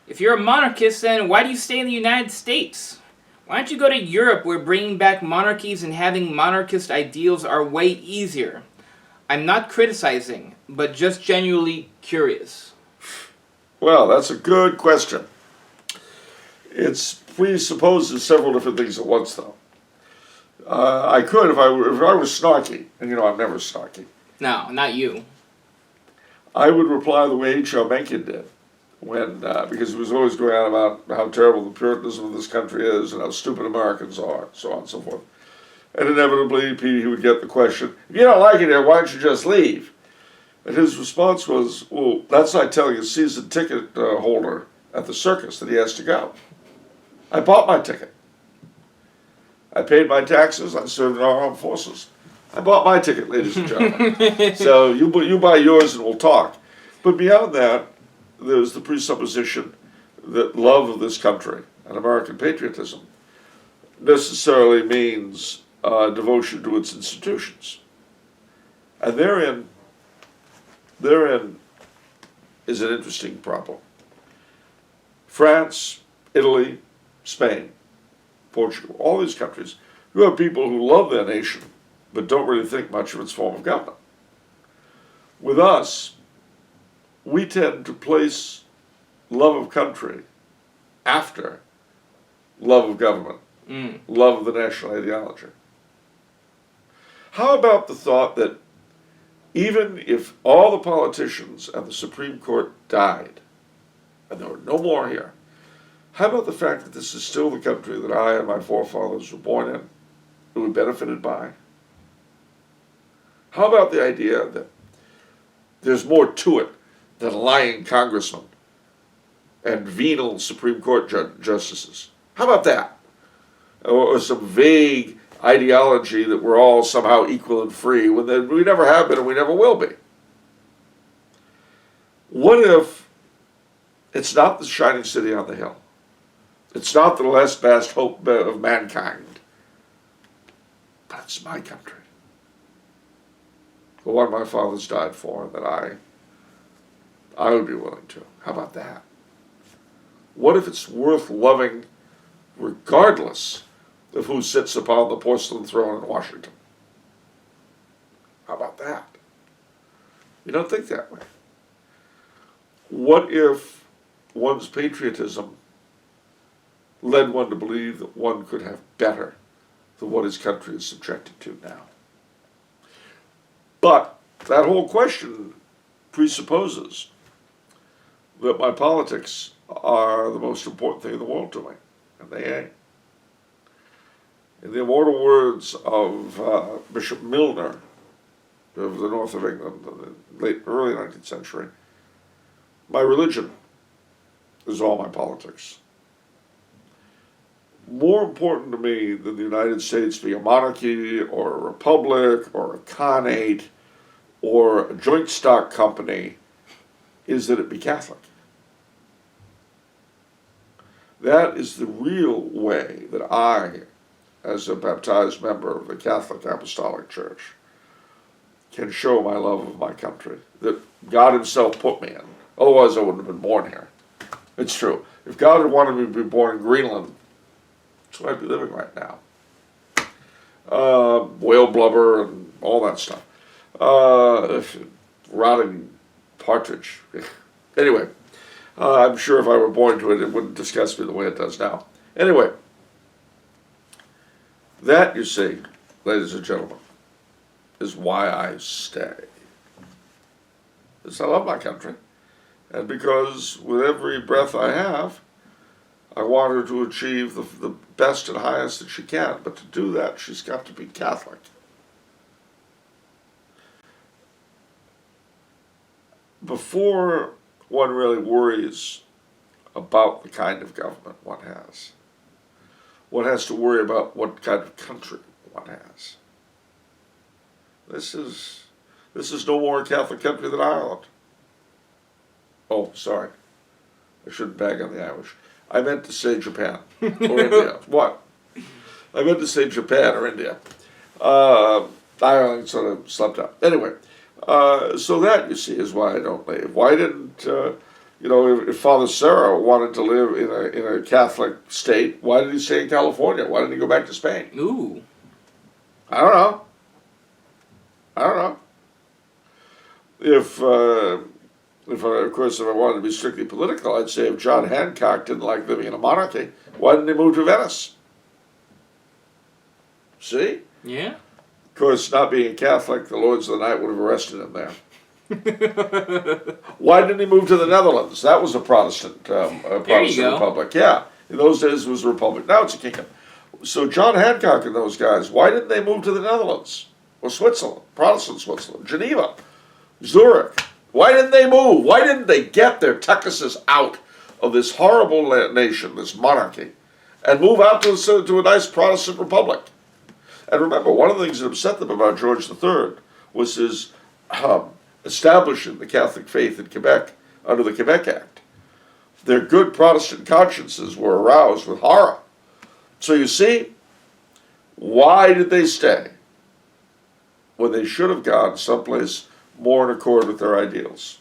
If you're a monarchist, then why do you stay in the United States? Why don't you go to Europe where bringing back monarchies and having monarchist ideals are way easier? I'm not criticizing, but just genuinely curious. Well, that's a good question. It presupposes several different things at once, though. I could, if I was snarky, and I'm never snarky, No, not you. I would reply the way H.L. Mencken did, because he was always going on about how terrible the Puritanism of this country is and how stupid Americans are, so on and so forth. And inevitably, he would get the question, if you don't like it here, why don't you just leave? And his response was, well, that's like telling a season ticket holder at the circus that he has to go. I bought my ticket. I paid my taxes. I served in our armed forces. I bought my ticket, ladies and gentlemen. So you buy yours and we'll talk. But beyond that, there's the presupposition that love of this country and American patriotism necessarily means devotion to its institutions. And therein is an interesting problem. France, Italy, Spain, Portugal, all these countries, you have people who love their nation but don't really think much of its form of government. With us, we tend to place love of country after love of government, love of the national ideology. How about the thought that even if all the politicians and the Supreme Court died, and there were no more here, how about the fact that this is still the country that I and my forefathers were born in, that we benefited by? How about the idea that there's more to it than lying congressmen and venal Supreme Court justices? How about that? Or some vague ideology that we're all somehow equal and free, when we never have been and we never will be. What if it's not the shining city on the hill? It's not the last vast hope of mankind, but it's my country. The one my fathers died for, that I would be willing to. How about that? What if it's worth loving regardless of who sits upon the porcelain throne in Washington? How about that? You don't think that way. What if one's patriotism led one to believe that one could have better than what his country is subjected to now? But that whole question presupposes that my politics are the most important thing in the world to me, and they ain't. In the immortal words of Bishop Milner of the north of England in the early 19th century, my religion is all my politics. More important to me than the United States be a monarchy or a republic or a khanate or a joint stock company is that it be Catholic. That is the real way that I, as a baptized member of the Catholic Apostolic Church, can show my love of my country, that God himself put me in. Otherwise I wouldn't have been born here. It's true. If God had wanted me to be born in Greenland, that's where I'd be living right now. Whale blubber and all that stuff. Rotting partridge. Anyway, I'm sure if I were born to it, it wouldn't disgust me the way it does now. Anyway, that, you see, ladies and gentlemen, is why I stay. Because I love my country. And because with every breath I have, I want her to achieve the best and highest that she can. But to do that, she's got to be Catholic. Before one really worries about the kind of government one has to worry about what kind of country one has. This is no more a Catholic country than Ireland. Oh, sorry. I shouldn't bag on the Irish. I meant to say Japan or India. What? I meant to say Japan or India. Ireland sort of slept out. Anyway, so that, you see, is why I don't leave. Why didn't You know, if Father Serra wanted to live in a Catholic state, why did he stay in California? Why didn't he go back to Spain? Ooh. I don't know. I don't know. Of course, if I wanted to be strictly political, I'd say if John Hancock didn't like living in a monarchy, why didn't he move to Venice? See? Yeah. Of course, not being a Catholic, the Lords of the Night would have arrested him there. Why didn't he move to the Netherlands? That was a Protestant republic. Yeah, in those days it was a republic. Now it's a kingdom. So John Hancock and those guys, why didn't they move to the Netherlands or Switzerland, Protestant Switzerland, Geneva, Zurich? Why didn't they move? Why didn't they get their tuckuses out of this horrible nation, this monarchy, and move out to a nice Protestant republic? And remember, one of the things that upset them about George III was his establishing the Catholic faith in Quebec under the Quebec Act. Their good Protestant consciences were aroused with horror. So you see, why did they stay when they should have gone someplace more in accord with their ideals?